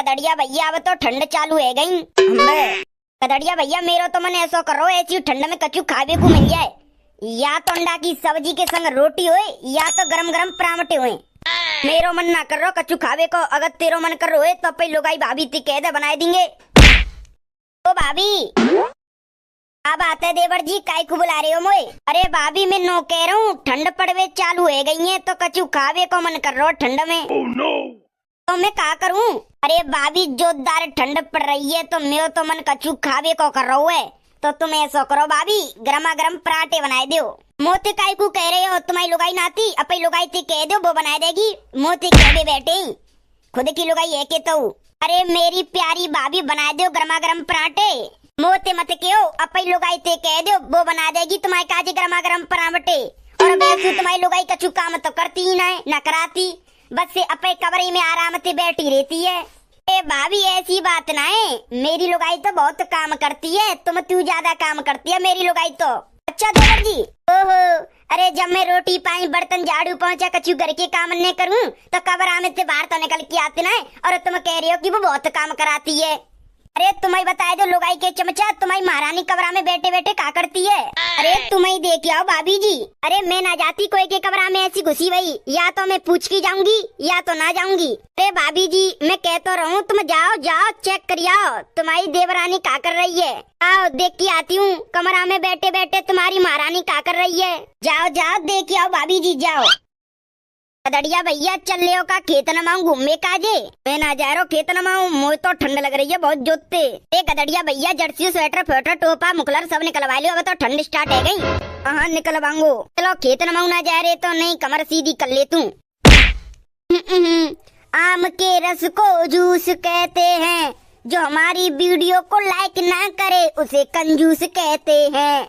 कदड़िया भैया अब तो ठंड चालू है गई। कदड़िया भैया मेरो तो मन ऐसा करो ऐसी ठंड में कचू खावे को मिल जाए, या तो अंडा की सब्जी के संग रोटी होए या तो गरम गरम परामठे होए। मेरो मन ना कर रहा कचू खावे को, अगर तेरो मन कर रहे तो पे लोगाई भाभी ती कह दे बनाए देंगे। तो भाभी अब आते देवर जी काय को बुला रहे हो मोए? अरे भाभी मैं नो कह रहा हूँ ठंड पड़वे चालू है गई है तो कचू खावे को मन कर रहा ठंड में। oh, no. तो मैं क्या करूँ? अरे भाभी जोरदार ठंड पड़ रही है तो मेरो तो मन कचू खावे को कर रहा है, तो तुम ऐसा करो भाभी गरमा गरम पराठे बनाए दो। मोती काय को कह रहे हो? तुम्हारी लुगाई नाती अपनी लुगाई थी कह दो वो बनाए देगी। मोती कह बैठे खुद की लुगाई है के तो। अरे मेरी प्यारी भाभी बनाए दो गरमा गरम पराठे। मोते मत क्यों अपनी लुगाई थे कह दो वो बना देगी तुम्हारे काजी गरमा गरम पराठे। और वैसे तुम्हारी लुगाई कछु काम तो करती ही ना कराती, बस से अपने कमरे में आराम से बैठी रहती है। ए भाभी ऐसी बात ना है, मेरी लुगाई तो बहुत काम करती है, तुम तू ज्यादा काम करती है मेरी लुगाई तो। अच्छा देवर जी ओहो, अरे जब मैं रोटी पानी बर्तन झाड़ू पहुंचा कछु घर के काम नहीं करूं तो कमरा में से बाहर तो निकल के आते ना, और तुम कह रही हो कि वो बहुत काम कराती है। अरे तुम्हें बताए दो लुगाई के चमचा तुम्हारी महारानी कमरा में बैठे बैठे क्या करती है? अरे तुम्हें देख आओ भाभी जी। अरे मैं ना जाती कोई के कमरा में ऐसी घुसी हुई, या तो मैं पूछ के जाऊंगी या तो ना जाऊंगी। अरे भाभी जी मैं कह तो रहूं तुम जाओ जाओ चेक कर आओ तुम्हारी देवरानी क्या कर रही है। आओ देख के आती हूँ कमरा में बैठे बैठे तुम्हारी महारानी क्या कर रही है। जाओ जाओ देख आओ भाभी जी जाओ। कदड़िया भैया चल ले का खेत नमाऊं घूमे काजे? मैं ना जा रहा खेत नमाऊं, मुझे तो ठंड लग रही है बहुत जोते। कदड़िया भैया जर्सी स्वेटर फेटर टोपा मुकलर सब निकलवा लियो, अब तो ठंड स्टार्ट है गई। हाँ निकलवाऊंगो। चलो खेत नमाऊं ना जा रहे तो नहीं कमर सीधी कर ले तू। आम के रस को जूस कहते हैं, जो हमारी वीडियो को लाइक ना करे उसे कंजूस कहते हैं।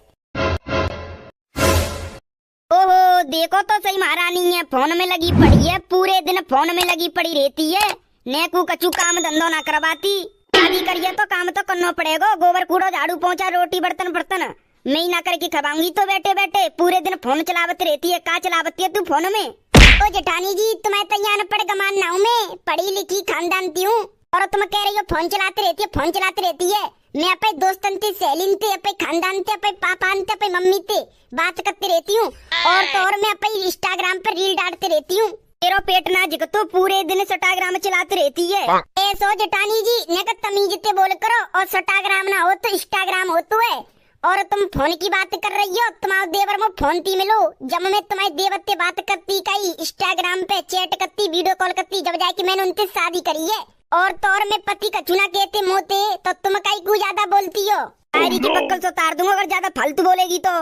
ओहो देखो तो सही महारानी है फोन में लगी पड़ी है, पूरे दिन फोन में लगी पड़ी रहती है। नेकू कचू काम धंधो ना करवाती, शादी करिए तो काम तो करना पड़ेगा। गोबर कूड़ो झाड़ू पोंछा रोटी बर्तन बर्तन मैं ही ना करके खवाऊंगी तो बैठे बैठे पूरे दिन फोन चलावती रहती है। का चलावती है तू फोन में? ओ जेठानी जी तुम्हें तो यहाँ पढ़ गमान ना हूँ, मैं पढ़ी लिखी खानदान की हूँ, और तुम कह रही हो फोन चलाते रहती है फोन चलाते रहती है। मैं अपने दोस्तन थे सहेलिन थे अपने खानदान थे अपने पापा थे अपने मम्मी थे बात करती रहती हूँ, और तो और मैं अपने इंस्टाग्राम पर रील डालती रहती हूँ। तेरा पेट ना जिक तो पूरे दिन इंस्टाग्राम चलाती रहती है। ऐसो जेठानी जी ने तमीज ते बोल करो, और इंस्टाग्राम ना हो तो इंस्टाग्राम हो तो है। और तुम फोन की बात कर रही हो, तुम्हारे देवर में फोन ती मिलो, जब मैं तुम्हारे देवर से बात करती कई इंस्टाग्राम पे चैट करती वीडियो कॉल करती, जब जाके मैंने उनसे शादी करी है। और तो और मैं पति का चुना कहते मोते तो तुम कई को ज्यादा बोलती हो। शायरी की पक्कल से उतार दूंगा अगर ज्यादा फालतू बोलेगी तो।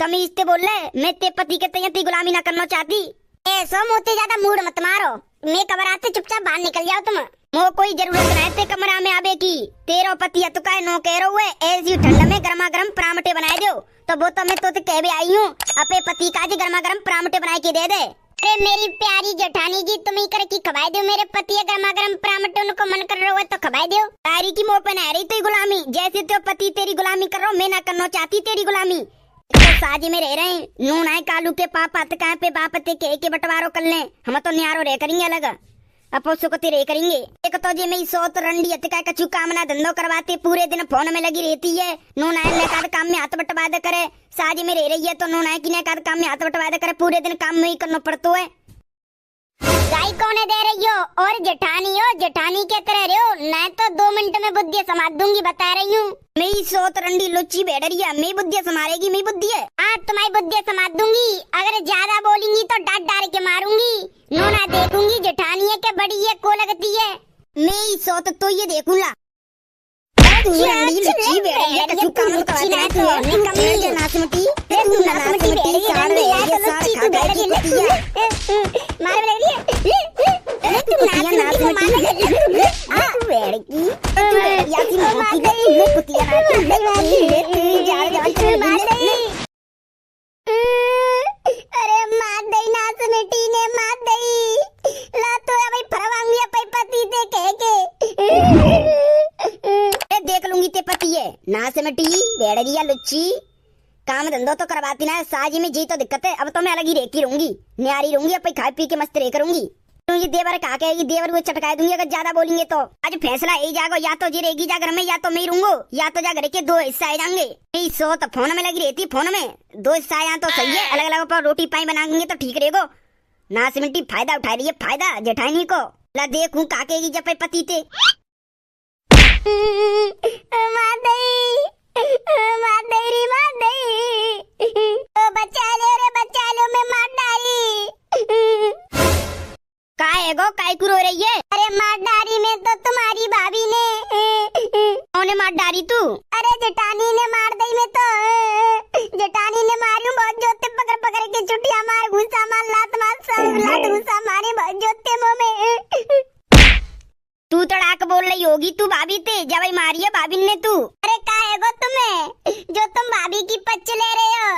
तमीज से बोल ले, मैं ते पति के तैयार गुलामी ना करना चाहती। ऐसा मोते ज्यादा मूड मत मारो, मैं कमरा से चुपचाप बाहर निकल जाओ। तुम मो कोई जरूरत नहीं ते कमरा में आवे की, तेरा पति है तो काय नो कह रहा है ऐसी ठंड में गरमा गरम परामठे बनाए दो, तो वो तो मैं तो कह भी आई हूँ अपने पति का गरमा गरम परामठे बनाए के दे दे। अरे मेरी प्यारी जेठानी जी तुम ही करके खवाई दो मेरे पति गरमा गरम परामठे, उनको मन कर रहा है तो खवाई दो। तारी की मुँह पे ना रही तो गुलामी, जैसे तो पति तेरी गुलामी कर रहा हूँ मैं ना करना चाहती तेरी गुलामी। तो साजी में रह रहे हैं नून आए कालू के पापा कहाँ पे बापते के बंटवारो कर ले, हम तो न्यारो रह करेंगे अलग अपो सुकती रह करेंगे। एक तो जे मैं सोत रंडी का कछु काम ना धंधो करवाते पूरे दिन फोन में लगी रहती है। नून आए का काम में हाथ बटवा दे करे, साजी में रह रही है तो नून आए की का काम में हाथ बटवा दे करे, पूरे दिन काम में ही करना पड़ता है। गाय कौन दे रही हो? और जेठानी के तरह रहे हो ना तो 2 मिनट में बुद्धि समाज दूंगी बता रही हूँ। मैं सोत रंडी लुच्ची बैठ रही है, मैं बुद्धि समारेगी मैं बुद्धि है। तुम्हारी बुद्धि समाज दूंगी, अगर ज्यादा बोलेंगी तो डांट डाल के मारूंगी। नोना देखूंगी जेठानी है के बड़ी है को लगती है। मैं सोत तो ये देखूंगा अरे मात दई नाच मिट्टी ने मात दई ला तो भाई फरवांगी अपने पति दे कह के देख लूंगी ते पति है ना से मिट्टी बेड़िया लुच्ची काम धंधो तो करवाती ना साजी में जी तो दिक्कत है। अब तो मैं अलग ही रहती रहूंगी, न्यारी रहूंगी, अपनी खाई पी के मस्त रह करूंगी। तो ये देवर का कहेगी, देवर वो चटका दूंगी अगर ज्यादा बोलेंगे तो। आज फैसला यही जागो, या तो जी रहेगी जा घर में, या तो मैं रहूंगो, या तो जा घर के दो हिस्सा आ जाएंगे। यही सो तो फोन में लगी रहती, फोन में दो हिस्सा यहाँ तो सही है, अलग अलग पर रोटी पाई बनाएंगे तो ठीक रहेगो। ना सिमटी फायदा उठा रही है, फायदा जेठानी को। ला देखूं काकेगी जब पति थे। काय को रो रही है? अरे मार डारी में तो तुम्हारी भाभी ने। कौन मार डारी तू? अरे जेठानी ने मार दी में तो। जेठानी ने मारी बहुत जोते, पकड़ पकड़ के चुटिया मार, घुसा मार, लात मार, सब लात घुसा मारे बहुत जोते मुंह में। तू तड़ाक बोल रही होगी, तू भाभी थे जब मारी है भाभी ने तू। अरे का है गो तुम्हें जो तुम भाभी की पच्च ले रहे हो?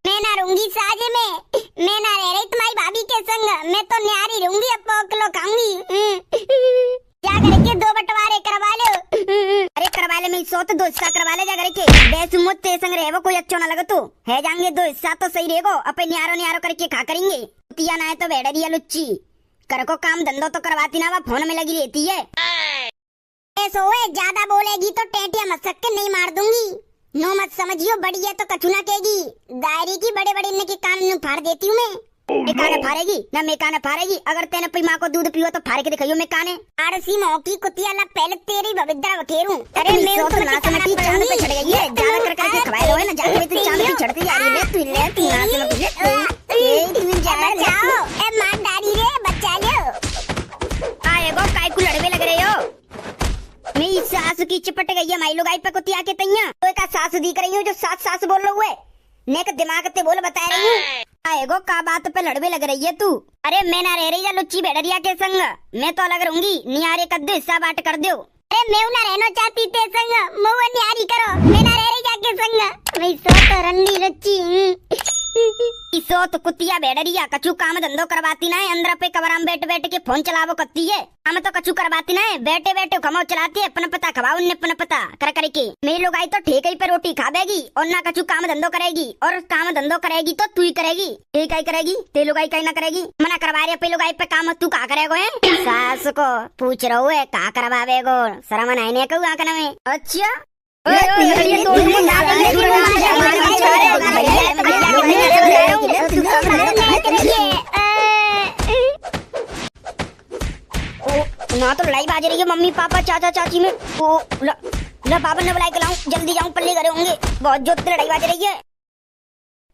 मैं ना रहूंगी साजे में, मैं ना रह रही तुम्हारी भाभी के संग, मैं तो न्यारी रहूंगी, अब पोकलो खाऊंगी। जा करके दो बंटवारे करवा लो। अरे करवा ले, मैं सो तो दो हिस्सा करवा ले जा करके। बेसुमो ते संग रहेगो, कोई अच्छा ना लगे तो है जाएंगे दो हिस्सा तो सही रहेगो, अपन न्यारो न्यारो करके खा करेंगे। तिया ना है तो बेड़रिया लुच्ची कर को काम धंधो तो करवाती ना, वह फोन में लगी रहती है। सोए ज्यादा बोलेगी तो टेटिया मसक के नहीं मार दूंगी। नो मत समझियो, बड़ी है तो कछु ना कहेगी, दायरे की बड़े बड़े इनके कान फाड़ देती हूँ मैं। काने फाड़ेगी ना, मैं काने फाड़ेगी। अगर तेने अपनी माँ को दूध पियो तो फाड़ के दिखाइयो मैं काने। आरसी मौकी कुतिया ला पहले तेरी भविद्रा बखेरूं। अरे मैं तो ना समझती, चांद पे चढ़ गई है, ज्यादा कर करके खवाए है ना, जाके तू चांद पे चढ़ती जा रही है। तू ले तू ना समझ ए तू जाओ ए मार डारी रे, बच्चा लो। आएगो काय को लड़वे लग रहे हो? मेरी सास की चिपट गई है माई लोग आई पे कुतिया के तैया। तो एक सास दिख रही हूँ जो सास सास बोल रहे हुए, नेक दिमाग ते बोल बता रही हूँ। आएगो का बात पे लड़वे लग रही है तू? अरे मैं ना रह रही है लुच्ची भेड़रिया के संग, मैं तो अलग रहूंगी। नियारे कद्दू हिस्सा बांट कर दो। अरे मैं ना रहना चाहती ते संग, मुँह नियारी करो, मैं ना रह रही जाके संग। मैं सो तो रंडी लुच्ची इसो तो कुतिया भेड़रिया कछु काम धंधो करवाती ना है, अंदर पे कबराम बैठ बैठ के फोन चलावो करती है। हम तो कछु करवाती ना है, बैठे बैठे कमाओ चलाती है, अपना पता खवाओ उन्हें अपना पता कर करके। मेरी लोग आई तो ठीक ही पे रोटी खावेगी और ना कछु काम धंधो करेगी, और काम धंधो करेगी तो तू ही करेगी। ठीक ही करेगी, ते लोग आई कहीं ना करेगी। मना करवा रहे पे लोग आई पे काम तू का करेगो है? सास को पूछ रहो है का करवावेगो, शर्म नहीं कहू आंकना में। अच्छा ना तो लड़ाई बाज रही है मम्मी पापा चाचा चाची में। ओ बाबा ने बुलाई लाऊं, जल्दी जाऊं, पल्ले घरे होंगे, बहुत जोर से लड़ाई बाज रही है।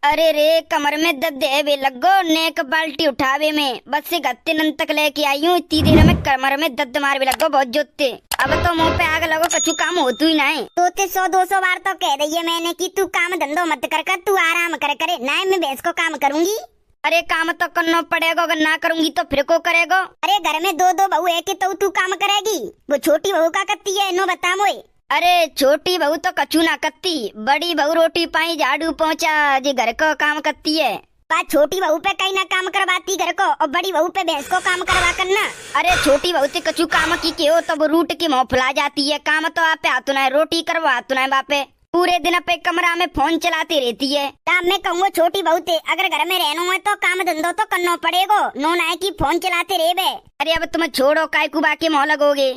अरे रे कमर में दर्द है वे लगो, नेक बाल्टी उठावे में बस से गत्ते नन तक लेके आई हूँ, इतनी देर में कमर में दर्द मार भी लगो बहुत जोते। अब तो मुंह पे आग लगो, कछु काम हो तू ही ना है। तो 100-200 बार तो कह रही है मैंने कि तू काम धंधो मत कर, तू आराम करे ना, मैं भैंस को काम करूंगी। अरे काम तो करना पड़ेगा, अगर ना करूंगी तो फिर को करेगा? अरे घर में दो बहू है कि तो तू काम करेगी, वो छोटी बहू का करती है, नो बता मोए। अरे छोटी बहू तो कछु ना करती, बड़ी बहू रोटी पाई झाड़ू पोंछा जी घर को काम करती है। बात छोटी बहू पे कहीं ना काम करवाती घर को, और बड़ी बहू पे भैंस को काम करवा करना। अरे छोटी बहू ते कछु काम की हो तो वो रूट की मुँह फुला जाती है, काम तो आप पे आतो ना है, रोटी करवा आतो ना है बापे, पूरे दिन पे कमरा में फोन चलाती रहती है। मैं कहूँगा छोटी बहू थे अगर घर में रहना है तो काम धंधो तो करना पड़ेगा, नो ना है कि फोन चलाते रहे बे। अरे अब तुम छोड़ो काय को बाकी मोह लगोगे,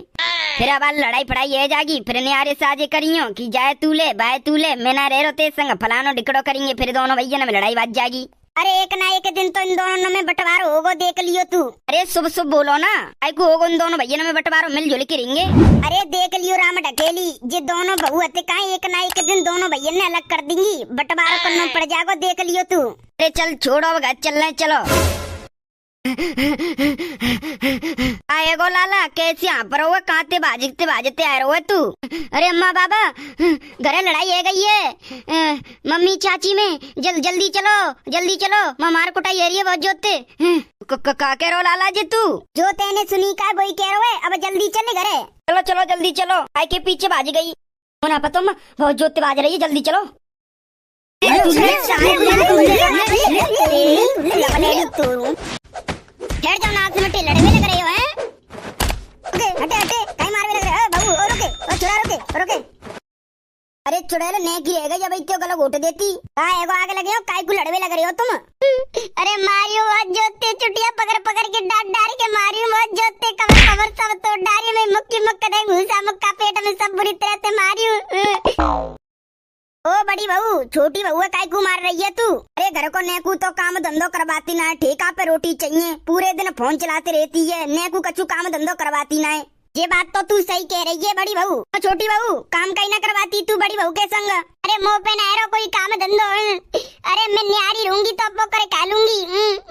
फिर अब लड़ाई फड़ाई है जागी, फिर नियारे साजे करियो कि जाए तू ले बाय तू ले, मैं ना रह रोते संग फलानो डिकड़ो करेंगे, फिर दोनों भैया में लड़ाई बाज जाएगी। अरे एक ना एक दिन तो इन दोनों में बंटवारा होगा, देख लियो तू। अरे शुभ शुभ बोलो ना, आई को होगा इन दोनों भैया में बंटवारा, मिलजुल के रहेंगे। अरे देख लियो राम ढकेली, जे दोनों बहू हते का एक ना एक दिन दोनों भैया ने अलग कर देंगी, बंटवारा करना पड़ जाएगा, देख लियो तू। अरे चल छोड़ो अब चलना चलो। आएगो लाला कैसे यहाँ पर हुआ, कांते बाजते बाजते आए रहो तू। अरे अम्मा बाबा घरे लड़ाई है गई है, मम्मी चाची में जल्दी चलो मार कुटाई है बहुत जोते। का कह रहो लाला जी तू? जो तेने सुनी का वही कह रहे, अब जल्दी चले घरे। चलो जल्दी चलो, आई के पीछे बाज गई होना पता बहुत जोते बाज रही है, जल्दी चलो। ठहर जाओ ना, आपसे मटे लड़े में लग रहे हो हैं? हटे कहीं मार में लग रहे हो बाबू, और रुके और छुड़ा रुके। अरे चुड़ैल ने की रहेगा जब इतने गला घोट देती। हां एगो आगे लगे हो, काय को लड़वे लग रहे हो तुम? अरे मारियो बहुत जोते, चुटिया पकड़ पकड़ के डांट डाल के मारियो बहुत जोते, कमर कमर सब तोड़ डाली में, मुक्की मुक्का दे, घुसा मुक्का पेट में, सब बुरी तरह से मारियो। ओ बड़ी बहू, छोटी बहू काय को मार रही है तू? अरे घर को नेकू तो काम धंधो करवाती ना है, ठेका पे रोटी चाहिए, पूरे दिन फोन चलाते रहती है, नेकू कछु काम धंधो करवाती ना है। ये बात तो तू सही कह रही है बड़ी बहू। तो छोटी बहू काम कहीं ना करवाती तू बड़ी बहू के संग? अरे मुंह पे ना कोई काम धंधो। अरे मैं न्यारी रहूंगी तो अपो करे खा लूंगी।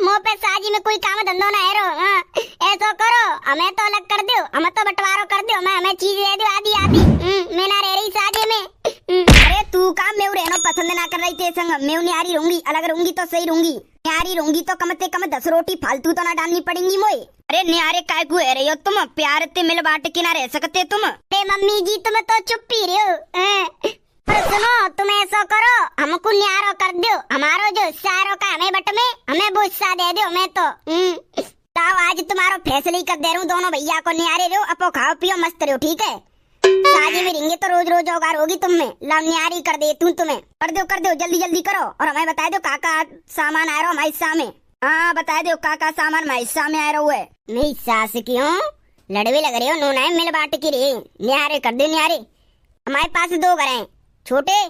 मुंह पे साजी में कोई काम धंधो ना है। ऐसा करो, हमें तो अलग कर दो, हमें तो बंटवारो कर दो, मैं हमें चीज दे दो आधी आधी। मैं ना रह रही साजे में। अरे तू काम मैं रहना पसंद ना कर रही थे संग, मैं न्यारी रहूंगी, अलग रहूंगी तो सही रहूंगी। न्यारी रहूंगी तो कम से कम 10 रोटी फालतू तो ना डालनी पड़ेंगी मोए। अरे न्यारे काय को है रही हो तुम? प्यार ते मिल बांट के ना रह सकते तुम? अरे मम्मी जी तुम तो चुप ही रहे हो। पर सुनो, तुम ऐसा करो, हमको न्यारो कर दो, हमारो जो सारो का हमें बट में, हमें वो हिस्सा दे दो। मैं तो आज तुम्हारा फैसला ही कर दे रहा हूँ, दोनों भैया को न्यारे रहो, अपो खाओ पियो मस्त रहो, ठीक है? शादी में रहेंगे तो रोज रोज औगार होगी तुम में, ला न्यारी कर दे तू, तुम्हें कर दो जल्दी जल्दी करो। और हमें बता दो काका सामान आ रहा हमारे हिस्सा में। हाँ बता दो काका सामान हमारे हिस्सा में आ रहा है। नहीं सास क्यों लड़वे लग रहे हो? नो ना मिल बांट के रे, न्यारे कर दे न्यारे। हमारे पास 2 घर हैं छोटे,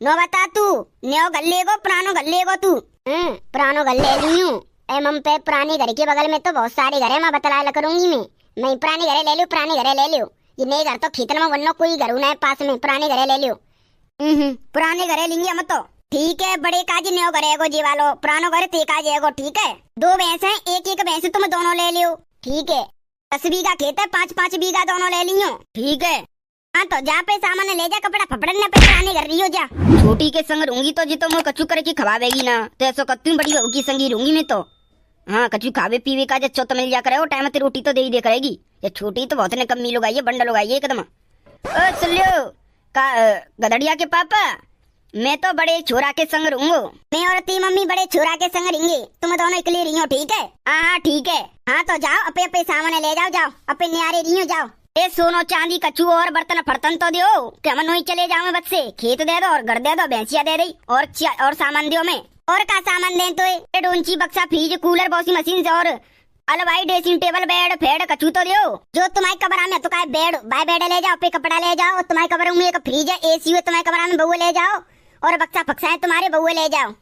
नो बता तू न्यो घर लेगो पुरानो घर लेगो तू? पुरानो घर ले ली हूँ। मम पे पुराने घर के बगल में तो बहुत सारे घर है, मैं बतला करूंगी। मैं पुराने घरे ले लूँ, पुराने घरे ले लो। ये नए घर तो खेतन में वरना कोई घर ना है पास में, पुराने घरे ले लो। पुराने घरे लेंगे हम तो, ठीक है? बड़े काज न्यो घरेगो जी वालो, पुरानो घर ते काज एगो, ठीक है? 2 भैंस हैं, एक भैंस तुम दोनों ले लियो, ठीक है? 10 बीघा खेत है, 5-5 बीघा दोनों ले लियो, ठीक है? हाँ तो जा पे सामान ले जा, कपड़ा फपड़न पे पुराने घर रही हो जा। छोटी के संग रहूंगी तो जी तो मैं कच्चू करे की खवावेगी ना, तो ऐसा कत्ती बड़ी बहू की संगी रहूंगी मैं तो। हाँ कच्चू खावे पीवे का जच्चो तो मिल जा करे, टाइम ते रोटी तो दे ही दे करेगी। ये छोटी तो बहुत ने कमी लोग आई है, बंडल लोग आई है एकदम। ओ सुलियो का गदड़िया के पापा, मैं तो बड़े छोरा के संग रहूंगो। मैं और ती मम्मी बड़े छोरा के संग रहेंगे, तुम दोनों अकेले रही हो, ठीक है? हाँ ठीक है। हाँ तो जाओ अपे अपे सामान ले जाओ, जाओ अपे न्यारे रही हो, जाओ। ए सोनो चांदी कच्चू और बर्तन फर्तन तो दो, क्या मन ही चले जाओ बस से, खेत दे दो और घर दे दो, भैंसिया दे दी और सामान दो में। और का सामान दे तो डोंची बक्सा फ्रिज कूलर वॉशिंग मशीन से और अलवाई ड्रेसिंग टेबल बेड फेड कछु तो दो। जो तुम्हारी कमरा में तो का बेड बाय बेड ले जाओ, पे कपड़ा ले जाओ, तुम्हारे कमरे में एक फ्रिज है, एसी है तुम्हारे कमरा में, बउए ले जाओ, और बक्सा फक्सा है तुम्हारे, बउए ले जाओ।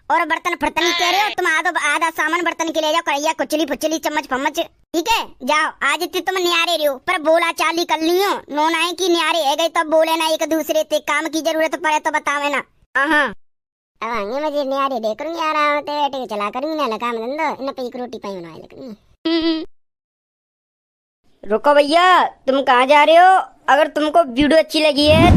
और बर्तन फर्तन कह रहे हो तुम, आधा सामान बर्तन के ले जाओ, कढ़ैया कुचली फुचली चम्मच फम्मच, ठीक है? जाओ आज इतने तुम न्यारे रहो, पर बोला चाली कर लियो, नो ना की न्यारे है गई तो बोले ना एक दूसरे से, काम की जरूरत पड़े तो बतावे ना। हाँ अब आगे मुझे न्यारे देख करूंगी, आराम से बैठ के चला करूंगी, ना लगा मैं धंधो, इन पे एक रोटी पाई बनाए लगनी। रुको भैया, तुम कहाँ जा रहे हो? अगर तुमको वीडियो अच्छी लगी है